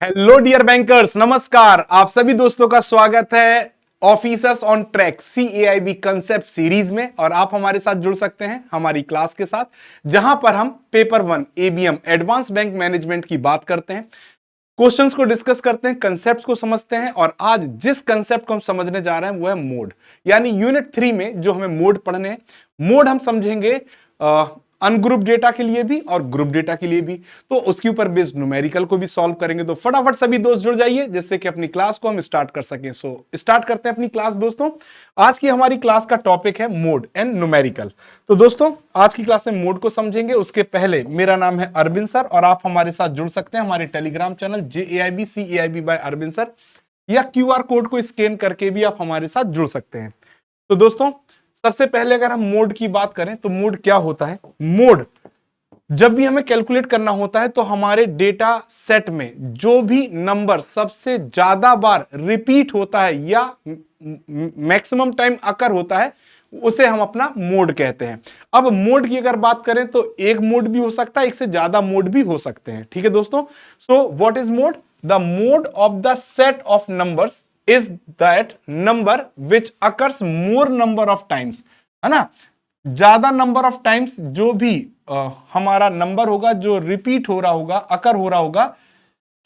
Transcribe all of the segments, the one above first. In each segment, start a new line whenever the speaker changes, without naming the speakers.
Hello dear bankers, नमस्कार। आप सभी दोस्तों का स्वागत है officers on track CAIB concept series में। और आप हमारे साथ जुड़ सकते हैं हमारी क्लास के साथ, जहां पर हम paper 1 ABM advance bank management की बात करते हैं, क्वेश्चंस को डिस्कस करते हैं, कंसेप्ट को समझते हैं। और आज जिस कंसेप्ट को हम समझने जा रहे हैं वो है मोड, यानी यूनिट 3 में जो हमें मोड पढ़ने हैं। मोड हम समझेंगे अनग्रुप डेटा के लिए भी और ग्रुप डेटा के लिए भी, तो उसके ऊपर बेस्ड न्यूमेरिकल को भी सॉल्व करेंगे। तो फटाफट सभी दोस्त जुड़ जाइए जिससे कि अपनी क्लास को हम स्टार्ट कर सकें। सो स्टार्ट करते हैं अपनी क्लास दोस्तों। आज की हमारी क्लास का टॉपिक है मोड एंड न्यूमेरिकल। तो दोस्तों आज की क्लास में मोड को समझेंगे। उसके पहले मेरा नाम है अरविंद सर और आप हमारे साथ जुड़ सकते हैं हमारे Telegram channel JAIB CAIB by Arvind sir, या QR कोड को स्कैन करके भी आप हमारे साथ जुड़ सकते हैं। तो दोस्तों सबसे पहले अगर हम मोड की बात करें तो मोड क्या होता है। मोड जब भी हमें कैलकुलेट करना होता है तो हमारे डेटा सेट में जो भी नंबर सबसे ज्यादा बार रिपीट होता है या मैक्सिमम टाइम अकर होता है उसे हम अपना मोड कहते हैं। अब मोड की अगर बात करें तो एक मोड भी हो सकता है, एक से ज्यादा मोड भी हो सकते हैं। ठीक है दोस्तों। So what is mode? The mode of the set of numbers is that number which occurs more number of times, है ना। ज्यादा नंबर ऑफ टाइम्स जो भी हमारा नंबर होगा जो रिपीट हो रहा होगा, अकर हो रहा होगा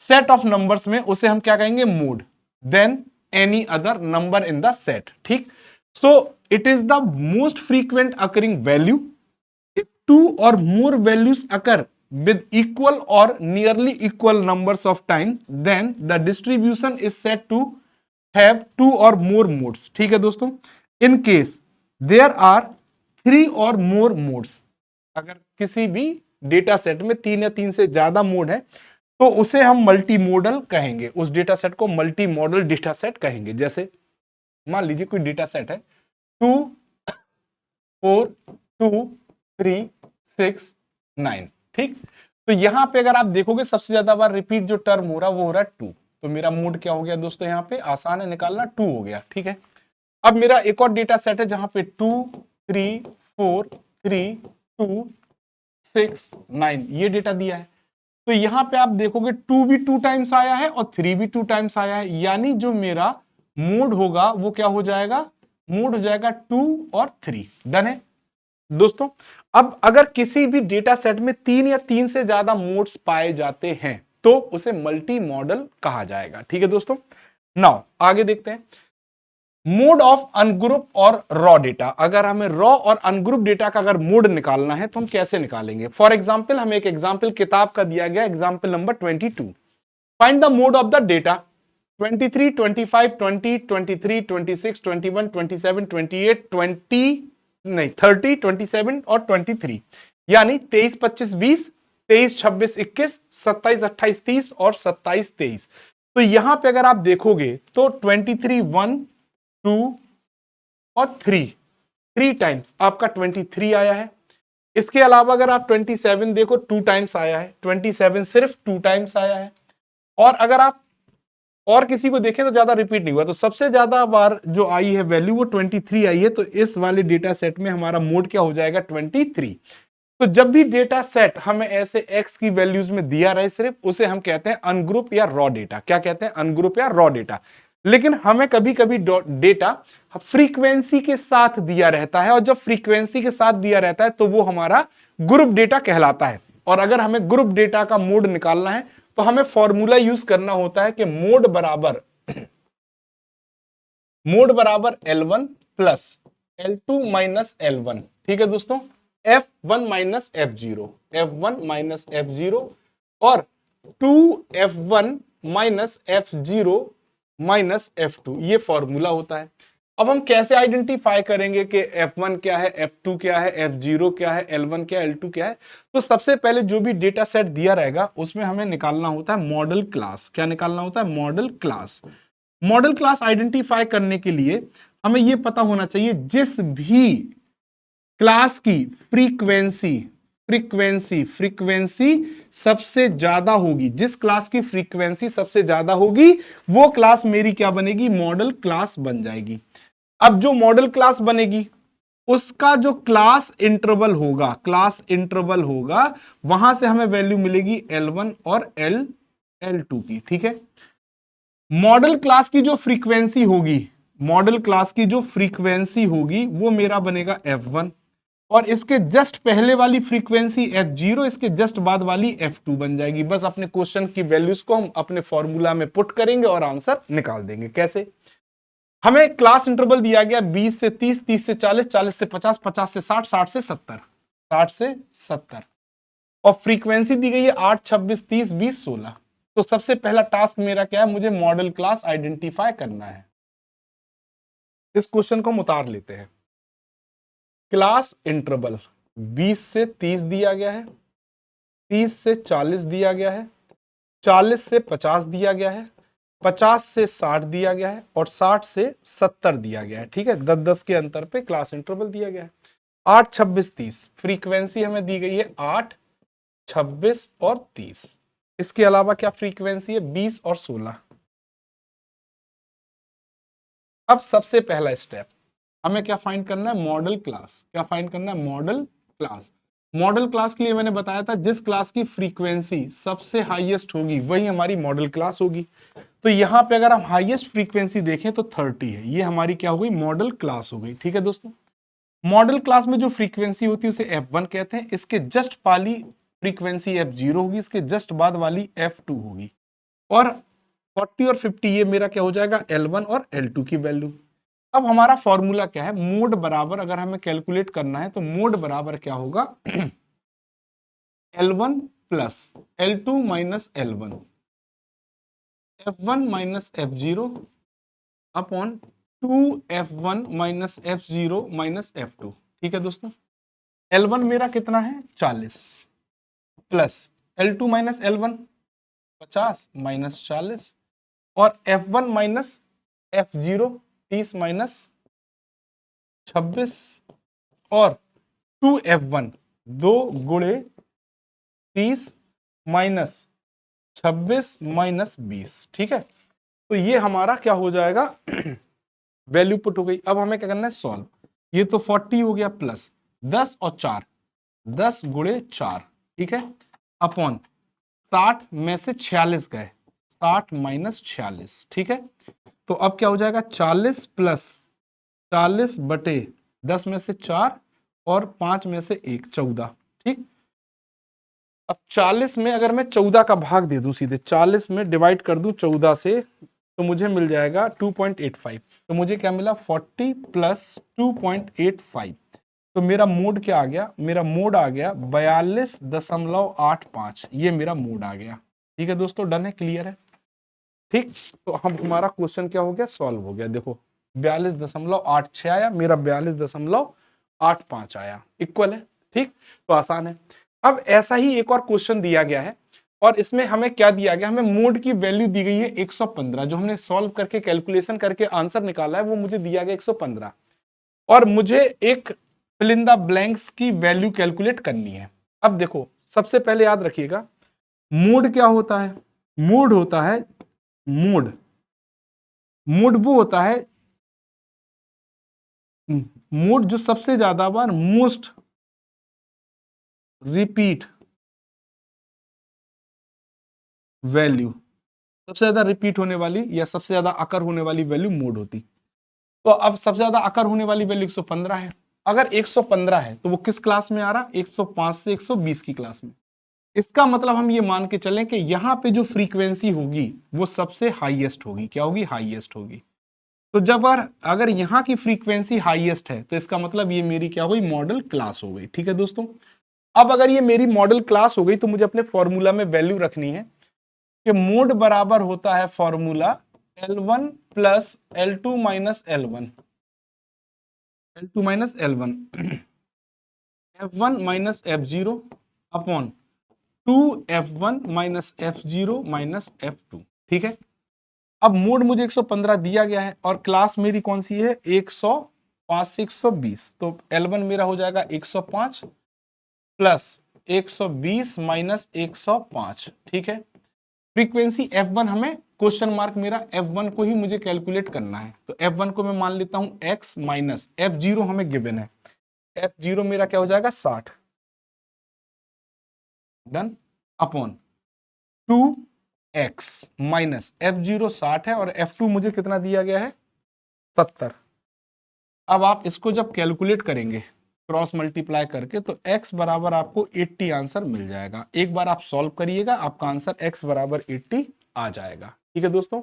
सेट ऑफ नंबर्स में, उसे हम क्या कहेंगे? Mode. Then any other number in the set. ठीक। So it is the most frequent occurring value. If two or more values occur with equal or nearly equal numbers of time, then the distribution is said to have two or more modes। ठीक है दोस्तों। in case there are three और मोर modes, अगर किसी भी data set में तीन या तीन से ज्यादा मोड है तो उसे हम मल्टी मॉडल कहेंगे। उस डेटा सेट को मल्टी मॉडल डेटा सेट कहेंगे। जैसे मान लीजिए कोई डेटा सेट है 2 4 2 3 6 9। ठीक। तो यहां पे अगर आप देखोगे सबसे ज्यादा बार रिपीट जो टर्म हो रहा है वो हो रहा है 2। तो मेरा मोड क्या हो गया दोस्तों? यहां पे आसान है निकालना, 2 हो गया। ठीक है। अब मेरा एक और डेटा सेट है जहां पे 2 3 4 3 2 6 9 ये डेटा दिया है। तो यहां पे आप देखोगे 2 भी 2 टाइम्स आया है और 3 भी 2 टाइम्स आया है, यानी जो मेरा मोड होगा वो क्या हो जाएगा? मोड हो जाएगा 2 और 3। डन है दोस्तों। अब अगर किसी भी डेटा सेट में तीन या तीन से ज्यादा मोड्स पाए जाते हैं तो उसे मल्टी मॉडल कहा जाएगा। ठीक है दोस्तों। नाउ आगे देखते हैं मोड ऑफ अनग्रुप और रॉ डेटा। अगर हमें रॉ और अनग्रुप डेटा का अगर मोड निकालना है तो हम कैसे निकालेंगे? फॉर एग्जाम्पल हमें एक एग्जाम्पल किताब का दिया गया, example number 22। Find the mode of the data 23 25 20 23 26 21 27 28 20 नहीं 30 27 और 23, यानी 23 25 20 23 26 21 27 28 30 और 27 23। तो यहां पे अगर आप देखोगे तो 23 1 2 और 3 टाइम्स आपका 23 आया है। इसके अलावा अगर आप 27 देखो 2 टाइम्स आया है, 27 सिर्फ 2 टाइम्स आया है। और अगर आप और किसी को देखें तो ज्यादा रिपीट नहीं हुआ। तो सबसे ज्यादा बार जो आई है वैल्यू वो 23 आई है। तो इस वाले डेटा सेट में हमारा मोड क्या हो जाएगा? 23। तो जब भी डेटा सेट हमें ऐसे एक्स की वैल्यूज में दिया रहे सिर्फ, उसे हम कहते हैं अनग्रुप या रॉ डेटा। क्या कहते हैं? अनग्रुप या रॉ डेटा। लेकिन हमें कभी कभी डेटा फ्रीक्वेंसी के साथ दिया रहता है, और जब फ्रीक्वेंसी के साथ दिया रहता है तो वो हमारा ग्रुप डेटा कहलाता है। और अगर हमें ग्रुप डेटा का मोड निकालना है तो हमें फॉर्मूला यूज करना होता है कि मोड बराबर L1 plus L2 minus L1। ठीक है दोस्तों। F1 minus F0, F1 minus F0 और 2F1 minus F0 minus F2, ये फॉर्मूला होता है। अब हम कैसे आइडेंटिफाई करेंगे कि F1 क्या है, F2 क्या है, F0 क्या है, L1 क्या है, L2 क्या है? तो सबसे पहले जो भी डेटा सेट दिया रहेगा उसमें हमें निकालना होता है मॉडल क्लास। क्या निकालना होता है? Model class. Model class identify करने के लिए हमें यह पता होना चाहिए जिस भी क्लास की फ्रीक्वेंसी सबसे ज्यादा होगी, जिस क्लास की फ्रीक्वेंसी सबसे ज्यादा होगी वो क्लास मेरी क्या बनेगी? मॉडल क्लास बन जाएगी। अब जो मॉडल क्लास बनेगी उसका जो क्लास इंटरवल होगा वहां से हमें वैल्यू मिलेगी L1 और L2 L2 की, ठीक है। मॉडल क्लास की जो फ्रीक्वेंसी होगी, मॉडल क्लास की जो फ्रीक्वेंसी होगी वो मेरा बनेगा F1, और इसके जस्ट पहले वाली फ्रीक्वेंसी F0, इसके जस्ट बाद वाली F2 बन जाएगी। बस अपने क्वेश्चन की वैल्यूज को हम अपने फॉर्मूला में पुट करेंगे और आंसर निकाल देंगे। कैसे? हमें क्लास इंटरवल दिया गया 20 से 30, 30 से 40, 40 से 50, 50 से 60, 60 से 70, 60 से 70, और फ्रीक्वेंसी दी गई है 8, 26, 30, 20, 16। तो सबसे पहला टास्क मेरा क्या है? मुझे मॉडल क्लास आइडेंटिफाई करना है। इस क्वेश्चन को हम उतार लेते हैं। क्लास इंटरवल 20 से 30 दिया गया है, 30 से 40 दिया गया है, 40 से 50 दिया गया है, 50 से 60 दिया गया है, और 60 से 70 दिया गया है। ठीक है, 10-10 के अंतर पे क्लास इंटरवल दिया गया है। 8, 26, 30 फ्रीक्वेंसी हमें दी गई है 8, 26 और 30। इसके अलावा क्या फ्रीक्वेंसी है? 20 और 16। अब सबसे पहला स्टेप हमें क्या फाइंड करना है? Model class. क्या फाइंड करना है? Model class. मॉडल क्लास के लिए मैंने बताया था जिस क्लास की फ्रीक्वेंसी सबसे हाईएस्ट होगी वही हमारी मॉडल क्लास होगी। तो यहां पे अगर हम हाईएस्ट फ्रीक्वेंसी देखें तो 30 है, ये हमारी क्या हो गई? मॉडल क्लास हो गई। ठीक है दोस्तों, मॉडल क्लास में जो फ्रीक्वेंसी होती है उसे F1 कहते हैं। इसके जस्ट पाली फ्रीक्वेंसी F0 होगी, इसके जस्ट बाद वाली F2 होगी, और 40 और 50 ये मेरा क्या हो जाएगा? L1 और L2 की वैल्यू। अब हमारा फॉर्मूला क्या है? मोड बराबर, अगर हमें कैलकुलेट करना है तो मोड बराबर क्या होगा? L1 plus L2 minus L1, F1 minus F0 upon 2F1 minus F0 minus F2। ठीक है दोस्तों, L1 मेरा कितना है? 40, plus L2 minus L1 50 minus 40, और F1 माइनस F0 30 माइनस 26, और 2F1 2 गुणे 30 माइनस 26 माइनस 20। ठीक है, तो ये हमारा क्या हो जाएगा? वैल्यू पुट हो गई। अब हमें क्या करना है? सॉल्व। ये तो 40 हो गया, प्लस 10 और 4, 10 गुणे 4, ठीक है, अपॉन 60 में से 46 गए, 60 माइनस 46। ठीक है, तो अब क्या हो जाएगा? 40 प्लस 40 बटे 10 में से 4 और 5 में से 1, 14। ठीक, अब 40 में अगर मैं 14 का भाग दे दूं, सीधे 40 में डिवाइड कर दूं 14 से, तो मुझे मिल जाएगा 2.85। तो मुझे क्या मिला? 40 प्लस 2.85। तो मेरा मोड क्या आ गया? मेरा मोड आ गया 42.85। ये मेरा मोड आ गया। ठीक है दोस्तों, डन है, क्लियर है? ठीक, तो हम हमारा क्वेश्चन क्या हो गया? सॉल्व हो गया। देखो 42.86 आया, मेरा 42.85 आया, इक्वल है। ठीक, तो आसान है। अब ऐसा ही एक और क्वेश्चन दिया गया है, और इसमें हमें क्या दिया गया? हमें मोड की वैल्यू दी गई है 115। जो हमने सॉल्व करके कैलकुलेशन करके आंसर निकाला है वो मुझे दिया गया 115, और मुझे एक फिल इन द ब्लैंक्स की वैल्यू कैलकुलेट करनी है। अब देखो, सबसे पहले याद रखिएगा मोड क्या होता है? मोड होता है, मोड मोड वो होता है, मोड जो सबसे ज्यादा बार मोस्ट रिपीट वैल्यू, सबसे ज्यादा रिपीट होने वाली या सबसे ज्यादा अकर होने वाली वैल्यू मोड होती। तो अब सबसे ज्यादा अकर होने वाली वैल्यू 115 है। अगर 115 है तो वो किस क्लास में आ रहा? 105 से 120 की क्लास में। इसका मतलब हम ये मान के चलें कि यहां पे जो फ्रीक्वेंसी होगी वो सबसे हाईएस्ट होगी। क्या होगी? हाईएस्ट होगी। तो जब अगर यहां की फ्रीक्वेंसी हाईएस्ट है तो इसका मतलब ये मेरी क्या हुई? मॉडल क्लास हो गई। ठीक है दोस्तों, अब अगर ये मेरी मॉडल क्लास हो गई तो मुझे अपने फॉर्मूला में वैल्यू रखनी है कि मोड बराबर होता है formula L1 plus L2 minus L1, L2 minus L1, F1 minus F0 upon 2F1 minus F0 minus F2। ठीक है, अब मोड मुझे 115 दिया गया है और क्लास मेरी कौन सी है? 105 से 120। तो L1 मेरा हो जाएगा 105 प्लस 120 माइनस 105। ठीक है, फ्रीक्वेंसी F1 हमें क्वेश्चन मार्क मेरा F1 को ही मुझे कैलकुलेट करना है। तो F1 को मैं मान लेता हूं X माइनस F0 हमें गिवन है। F0 मेरा क्या हो जाएगा? 60, done, upon 2 x minus F0 60 है और F2 मुझे कितना दिया गया है 70। अब आप इसको जब कैलकुलेट करेंगे क्रॉस मल्टीप्लाई करके तो x बराबर आपको 80 आंसर मिल जाएगा। एक बार आप सॉल्व करिएगा, आपका आंसर x बराबर 80 आ जाएगा। ठीक है दोस्तों,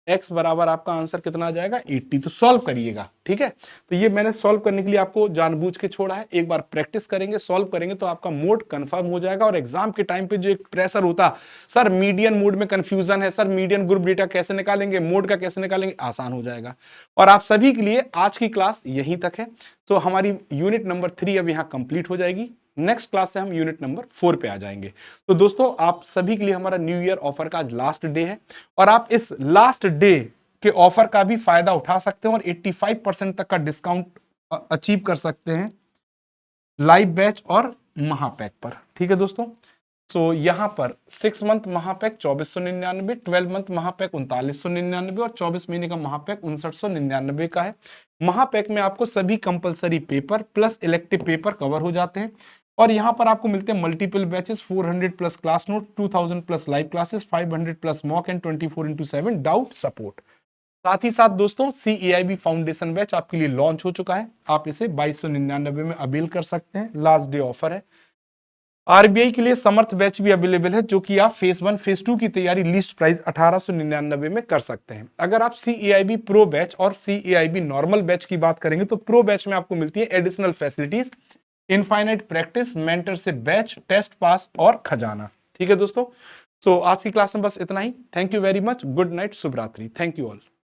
x बराबर आपका आंसर कितना आ जाएगा 80। तो सॉल्व करिएगा, ठीक है। तो ये मैंने सॉल्व करने के लिए आपको जानबूझ के छोड़ा है। एक बार प्रैक्टिस करेंगे, सॉल्व करेंगे तो आपका मोड कंफर्म हो जाएगा। और एग्जाम के टाइम पे जो एक प्रेशर होता, सर मीडियन मोड में कंफ्यूजन है, सर मीडियन ग्रुप डेटा कैसे निकालेंगे, मोड का कैसे निकालेंगे, आसान हो जाएगा। और आप सभी के लिए आज की क्लास यहीं तक है। तो हमारी यूनिट नंबर 3 अब यहां कंप्लीट हो जाएगी। नेक्स्ट क्लास से हम यूनिट नंबर 4 पे आ जाएंगे। तो दोस्तों, आप सभी के लिए हमारा न्यू ईयर ऑफर का आज लास्ट डे है और आप इस लास्ट डे के ऑफर का भी फायदा उठा सकते हैं और 85% तक का डिस्काउंट अचीव कर सकते हैं लाइव बैच और महापैक पर। ठीक है दोस्तों, सो यहां पर 6 मंथ महापैक 2499, 12 मंथ महापैक 3999 और 24 महीने का महापैक 5999 का है। महापैक में आपको सभी compulsory paper plus elective paper cover हो जाते हैं और यहां पर आपको मिलते हैं multiple batches, 400 plus class note, 2000 plus live classes, 500 plus mock and 24/7 doubt support. साथ ही साथ दोस्तों CAIB फाउंडेशन बैच आपके लिए लॉन्च हो चुका है। आप इसे 2299 में अवेल कर सकते हैं, लास्ट डे ऑफर है। RBI के लिए समर्थ बैच भी अवेलेबल है जो कि आप फेज 1 फेज 2 की तैयारी लिस्ट प्राइस 1899 में कर सकते हैं। अगर आप CAIB प्रो बैच और CAIB नॉर्मल बैच की बात करेंगे तो प्रो बैच में आपको मिलती है additional facilities, infinite practice, mentor से बैच, टेस्ट पास और खजाना। ठीक है दोस्तों, सो आज की क्लास में बस इतना ही। Thank you very much, good night, शुभ रात्रि, थैंक यू ऑल।